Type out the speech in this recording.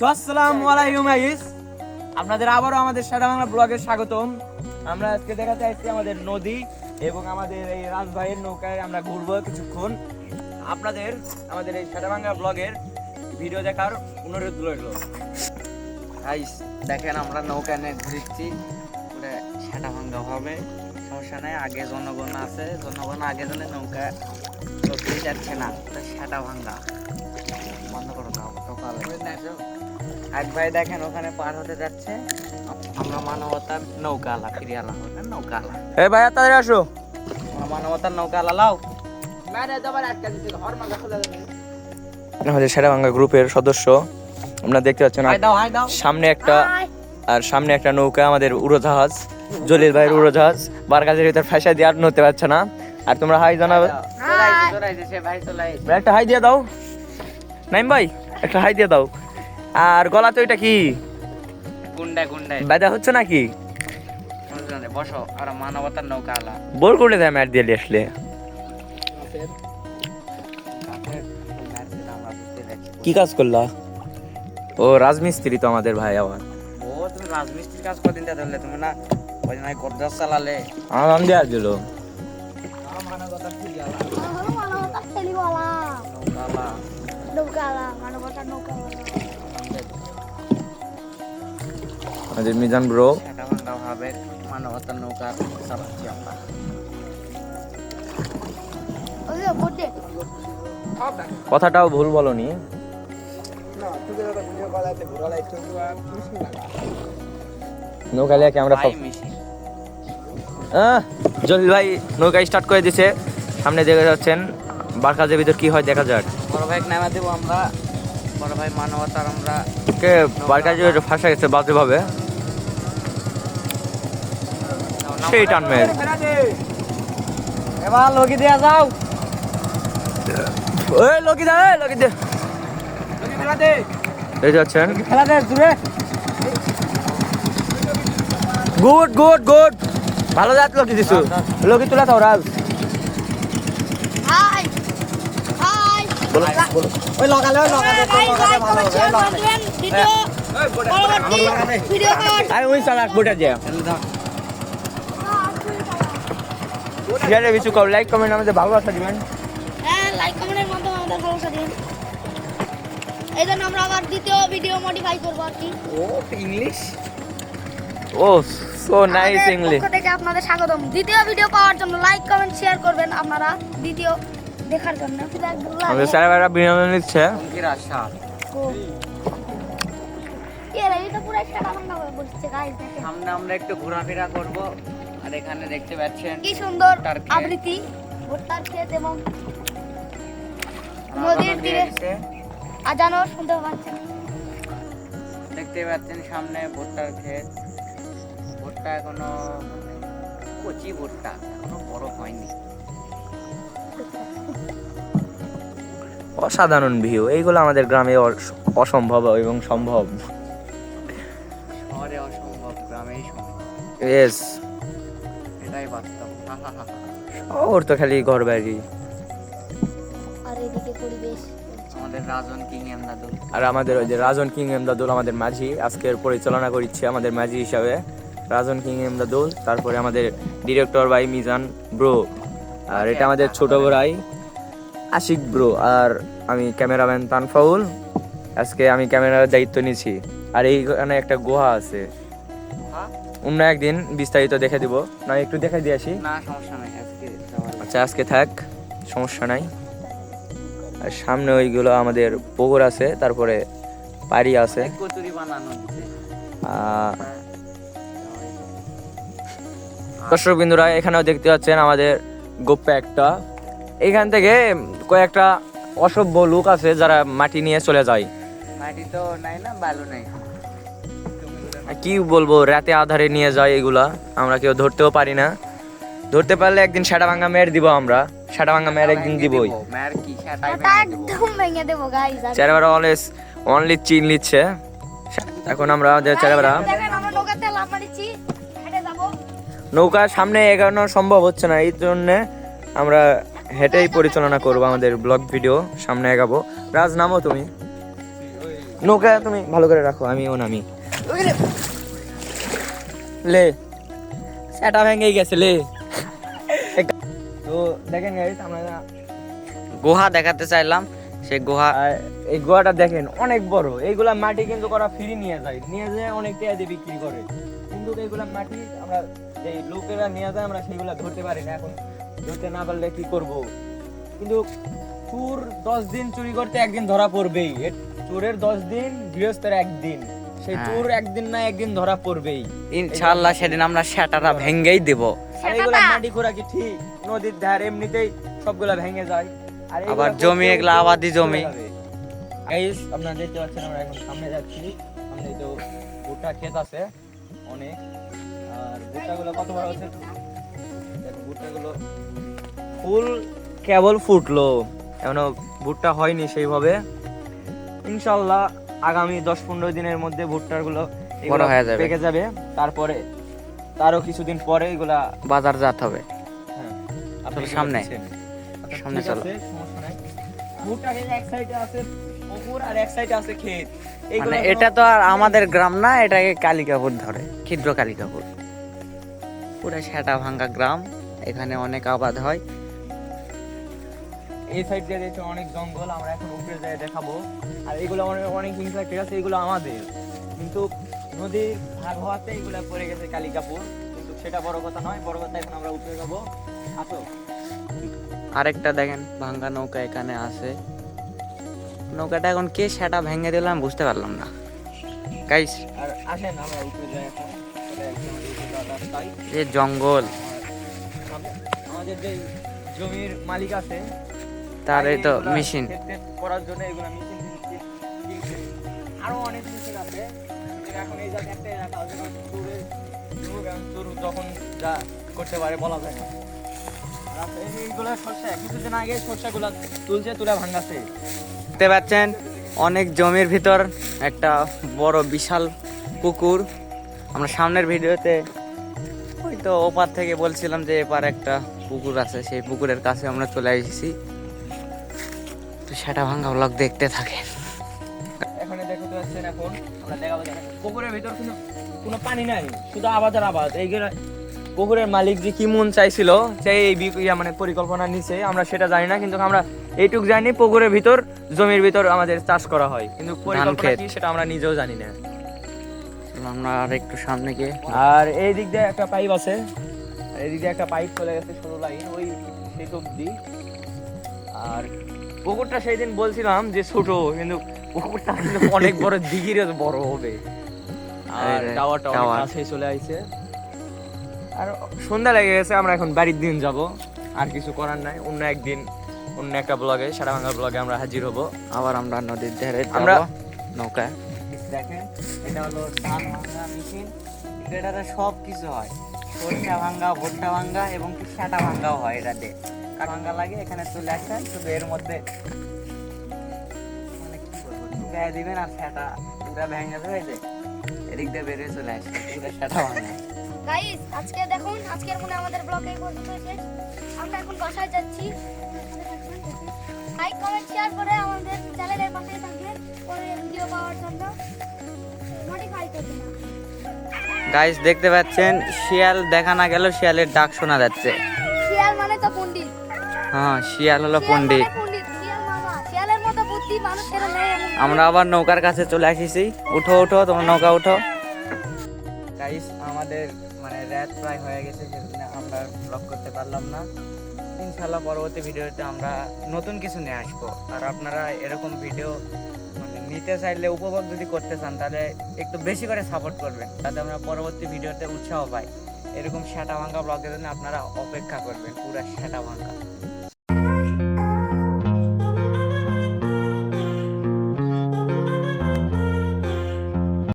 আসসালামু আলাইকুম গাইস, আপনাদের আবারও আমাদের সাদা বাংলা ব্লগে স্বাগতম। আমরা আজকে দেখাতে আসছি আমাদের নদী এবং আমাদের এই রাজভাইয়ের নৌকায় আমরা ঘুরবো কিছুক্ষণ। আপনাদের আমাদের এই সাদা বাংলা ব্লগের ভিডিও দেখার অনুরোধ রইল। গাইস দেখেন আমরা নৌকা নিয়ে ঘুরছি, পুরো সেটা ভাঙ্গা হবে, সমস্যা নাই। আগে জনগণ আছে, জনগণ আগে জন্য নৌকা চলতে যাচ্ছে না, সেটা ভাঙ্গা বন্ধ করো না। এক ভাই দেখেন ওখানে পার হতে যাচ্ছে, আমরা মানবতার নৌকা আলা ফিরে আলা হবে নৌকা আলা। এই ভাইয়া তাড়াতাড়ি আসো, আমরা মানবতার নৌকা আলা লাও। আমাদের সাদা বাংলা গ্রুপের সদস্য আমরা দেখতে পাচ্ছেন সামনে একটা নৌকা, আমাদের উড়োজাহাজ, জলিল ভাইয়ের উড়োজাহাজ বারগাজের ভিতর ফাঁসা দিয়ে আর নড়তে পারছে না। আর তোমরা হাই জানাবে, একটা হাই দিয়ে দাও নাইম ভাই, একটা হাই দিয়ে দাও। আর গলা তো এটা কি গুন্ডায় গুন্ডায় ব্যথা হচ্ছে নাকি? বসো, আর মানবতার নৌকা আলা বোর করে দেয় ম্যাট দিয়ে আসলে। কি কাজ করলা? ও রাজমিস্ত্রি তো আমাদের ভাই। আবার ও তুমি রাজমিস্ত্রির কাজ কদিন ধরলে, তুমি না ওই না গর্দাস চালালে আমার নাম দেওয়া দিল। আমাদের মিজান ব্রো সেটা ভাঙ্গা ভাবে মানবতার নৌকা চালাচ্ছি আমরা। কথাটাও ভুল বলনি। নৌকা লিয়ে আমরা জলিল ভাই নৌকা স্টার্ট করে দিছে। সামনে দেখে যাচ্ছেন বারকাজের ভিতর কি হয় দেখা যাক। বড় ভাই নামা দেবো আমরা, বড় ভাই মানবতার আমরা কে বারকাজের ভিতর ফাঁসা গেছে বাজে ভাবে, সেই টানবে। এবার লগি দেয়া যাও, ওই লগি দে, লগি দে, দেখতে পাচ্ছেন। খেলা দে জুড়ে। গুড গুড গুড, ভালো জাত লগি দিছো। লগি তুলা দাও রাজ। হাই হাই বলো বলো। ওই লগালে ভিডিও পরবর্তী ভিডিও কর আরে ওই চালাক বোটা যে শেয়ারে কিছু কর, লাইক কমেন্ট আমাদের ভালোবাসা দিবেন। হ্যাঁ, লাইক কমেন্টের মাধ্যমে আমাদের ভালোবাসা দিন। এই জন্য আমরা আবার দ্বিতীয় ভিডিও মডিফাই করবো আর কি। ও ইংলিশ, ও সো নাইস আমাদের ইংলিশ। পক্ষ থেকে আপনাদের স্বাগতম। দ্বিতীয় ভিডিও পাওয়ার জন্য লাইক কমেন্ট শেয়ার করবেন আপনারা, দ্বিতীয় দেখার জন্য। আমাদের স্যারেরা বিনোদন নিচ্ছে। অঙ্কির আশা এটা পুরো সারা ভাঙা হয়ে বসছে গাইস, দেখেন সামনে আমরা একটু ঘোরাফেরা করব। আর এখানে দেখতে পাচ্ছেন কি সুন্দর ভুট্টার ক্ষেত। আবৃত্তি, ভুট্টার ক্ষেত এবং নদীর তীরে আজানও শুনতে পাচ্ছেন। দেখতে পাচ্ছেন সামনে ভুট্টার ক্ষেত। ভুট্টা এখনো কচি, ভুট্টা এখনো বড় হয়নি। অসাধারণ ভিউ, এইগুলো আমাদের গ্রামে অসম্ভব এবং সম্ভব। শহরে অসম্ভব, গ্রামেই সম্ভব, ইয়েস। এটাই বাস্তব। শহর তো খালি ঘর বাড়ি। আর এদিকে পরিবেশ, আমাদের রাজন কিং এমদাদুল, আর আমাদের ওই যে রাজন কিং এমদাদুল আমাদের মাঝি আজকের পরিচালনা করছে আমাদের মাঝি হিসাবে, রাজন কিং এমদাদুল। তারপরে আমাদের ডিরেক্টর ভাই মিজান ব্রো, আর এটা আমাদের ছোট ভাই আশিক ব্রো, আর আমি ক্যামেরাম্যান তানফাউল। আজকে আমি ক্যামেরার দায়িত্ব নিয়েছি। আর এইখানে একটা গুহা আছে, অন্য একদিন বিস্তারিত দেখে দিব, না একটু দেখে দিয়ে আসি। না সমস্যা নাই, আজকে আচ্ছা আজকে থাক, সমস্যা নাই। আর সামনে ওইগুলো আমাদের পুকুর আছে, তারপরে পাড়ি আছে। কচুরি বানানো দিতে। দর্শক বিন্দুরা এখানেও দেখতে পাচ্ছেন আমাদের গোপ্পা একটা, এখান থেকে কয়েকটা অসভ্য লোক আছে যারা মাটি নিয়ে চলে যায়। মাটি তো নাই না, বালু নাই, কি বলবো, রাতে আধারে নিয়ে যায় এগুলা, আমরা কেউ ধরতেও পারি না। ধরতে পারলে একদিন সেটা ভাঙা মেয়ের দিব, আমরা সেটা ভাঙা মেয়ের একদিন দিবই। মার কি সেটাই ওটা একদম ভেঙে দেবো গাইস। চেরাবেড়া অলওয়েজ অনলি চিন নিচ্ছে। এখন আমরা আমাদের চেরাবেড়া দেখেন আমরা নৌকাতে লাফ মারিছি, হেঁটে যাবো। নৌকার সামনে এগানো সম্ভব হচ্ছে না, এই জন্য আমরা হেঁটেই পরিচালনা করবো আমাদের ব্লগ ভিডিও, সামনে এগাবো। রাজ নামো তুমি, নৌকা তুমি ভালো করে রাখো, আমিও নামি। লে সেটা ভেঙে গেছে লে। তো দেখেন গাইস, আমরা গুহা দেখাতে চাইলাম, সেই গুহা এই গোয়াটা দেখেন অনেক বড়। এইগুলা মাটি কিন্তু করা ফ্রি নিয়ে যায় অনেক টাকা দিয়ে বিক্রি করে, কিন্তু এইগুলা মাটি আমরা এই লোকেরা নিয়ে যায়, আমরা সেগুলা ধরতে পারি না। এখন ধরতে না পারলে কি করব? কিন্তু চোর 10 দিন চুরি করতে একদিন ধরা পড়বেই। চোরের 10 দিন, গৃহস্থের একদিন। সেই চোর একদিন না একদিন ধরা পড়বেই ইনশাআল্লাহ। সেদিন আমরা সেটাটা ভেঙ্গেই দেব। আর এইগুলা মাটি খোঁড়া কি ঠিক? নদীর ধার এমনিতেই সবগুলা ভেঙে যায়। আর আবার জমি এগুলা আবাদি জমি। গাইস আপনারা দেখতে পাচ্ছেন আমরা এখন সামনে যাচ্ছি। সামনে তো ভুট্টা ক্ষেত আছে অনেক। আর ভুট্টাগুলো কত বড় হচ্ছে দেখো, ভুট্টাগুলো ফুল কেবল ফুটলো, এখনো ভুট্টা হয়নি সেইভাবে। ইনশাআল্লাহ আগামী 10-15 দিনের মধ্যে ভুট্টাগুলো বড় হয়ে যাবে, পেকে যাবে। তারপরে তারও কিছুদিন পরে এগুলা বাজারজাত হবে। হ্যাঁ চলো সামনে সামনে চলো, সমস্যা নাই। ভুট্টা ক্ষেত এক সাইডে আছে পুকুর আর এক সাইডে আছে ক্ষেত। মানে এটা তো আর আমাদের গ্রাম না, এটাকে কালিকাপুর ধরে, ক্ষুদ্র কালিকাপুর। পুরো সেটা ভাঙ্গা গ্রাম, এখানে অনেক আবাদ হয়। এই সাইড দিয়ে দেখছি অনেক জঙ্গল, আমরা এখন উপরে যাই দেখাবো। আর এগুলো অনেক হিংসা ঠিক আছে, এগুলো আমাদের, কিন্তু নদীর ভাগ হওয়াতে এগুলো পড়ে গেছে কালিকাপুর। কিন্তু সেটা বড় কথা নয়, বড় কথা এখন আমরা উপরে যাবো। আসো। আরেকটা দেখেন ভাঙ্গা নৌকা এখানে আছে। নৌকাটা এখন কে সেটা ভেঙে দিল আমি বুঝতে পারলাম না গাইস। আর আসেন আমরা উপরে যাই এখন। চলে আসি আমাদের উপরে যাওয়ার রাস্তায়। যে জঙ্গল, আমাদের যে জমির মালিক আছে তার এই তো এগুলা মেশিন। ক্ষেত টেত করার জন্য এগুলা মেশিন কিনছে। আরো অনেক মেশিন আছে, কিন্তু এখন এই জায়গায় একটাই রাখা আছে, কারণ চোরের যুগ, এখন চোর যখন যা করতে পারে বলা যায় না। আর এইগুলা সরষা, কিছুদিন আগে সরষাগুলা তুলছে, তুলে ভাঙাছে। দেখতে পাচ্ছেন অনেক জমির ভিতর একটা বড় বিশাল পুকুর। আমরা সামনের ভিডিওতে ওই তো ওপার থেকে বলছিলাম যে এপার একটা পুকুর আছে, সেই পুকুরের কাছে আমরা চলে এসেছি। তো সেটা ভাঙ্গা ব্লগ দেখতে থাকেন। এখানে দেখতে পাচ্ছেন, এখন আমরা দেখাবো। পুকুরের ভিতর কোনো পানি নাই, শুধু আবাদ আর আবাদ। এইগুলা পুকুরের মালিক যে কি মন চাইছিল, সেই মানে পরিকল্পনা নিচে, আমরা সেটা জানি না। কিন্তু আমরা এইটুক জানি পুকুরের ভিতর, জমির ভিতর আমাদের চাষ করা হয়, কিন্তু পরিকল্পনা কি সেটা আমরা নিজেও জানি না। আমরা আর একটু সামনে গিয়ে, আর এই দিক দিয়ে একটা পাইপ আছে, আর এই দিক দিয়ে একটা পাইপ চলে গেছে, সরু লাইন ওই সেই অব্দি। আর পুকুরটা সেই দিন বলছিলাম যে ছোট, কিন্তু পুকুরটা কিন্তু অনেক বড়, দিঘির বড় হবে। আর টাওয়ারটা অনেক কাছে চলে আইছে। আর সন্ধ্যা লেগে গেছে, আমরা এখন বাড়ির দিন যাব। আর কিছু করার নাই, অন্য একদিন অন্য একটা ব্লগে, সারা ভাঙা ব্লগে আমরা হাজির হব। আবার আমরা নদীর ধারে আমরা নৌকা। দেখেন, এটা হলো ধান ভাঙা মেশিন। এটাতে সব কিছু হয়, সরষা ভাঙ্গা, ভুট্টা ভাঙ্গা এবং কি সেটা ভাঙ্গাও হয়। এটাতে ভাঙ্গা লাগে, এখানে চলে আসেন, শুধু এর মধ্যে মানে কি বলবো, ঢুকাই দিবেন আর সেটা পুরা ভেঙে যাবে। যে এদিক দিয়ে বেরিয়ে চলে আসে পুরো সেটা ভাঙ্গা। গাইস আজকে দেখুন, আজকের মনে আমাদের ব্লগ এই পর্যন্ত শেষ। আমরা এখন বাসায় যাচ্ছি। লাইক কমেন্ট শেয়ার করে আমাদের চ্যানেলের পাশে থাকবেন, পরে ভিডিও পাওয়ার জন্য নোটিফাই করবেন। গাইস দেখতে পাচ্ছেন, শিয়াল দেখা না গেল শিয়ালের ডাক শোনা যাচ্ছে। শিয়াল মানে তো পণ্ডিত। হ্যাঁ, শিয়াল হলো পণ্ডিত। শিয়াল মামা, শিয়ালের মতো বুদ্ধি মানুষের নেই। আমরা আবার নৌকার কাছে চলে এসেছি। উঠো উঠো, তোমার নৌকা উঠো। গাইস আমাদের মানে রাত প্রায় হয়ে গেছে, সেজন্য আমরা ব্লগ করতে পারলাম না। ইনশাআল্লাহ পরবর্তী ভিডিওতে আমরা নতুন কিছু নিয়ে আসবো। আর আপনারা এরকম ভিডিও মানে নিতে চাইলে, উপভোগ যদি করতে চান, তাহলে একটু বেশি করে সাপোর্ট করবেন, যাতে আমরা পরবর্তী ভিডিওতে উৎসাহ পাই। এরকম সেটা ভাঙ্গা ব্লগের জন্য আপনারা অপেক্ষা করবেন, পুরো সেটা ভাঙ্গা।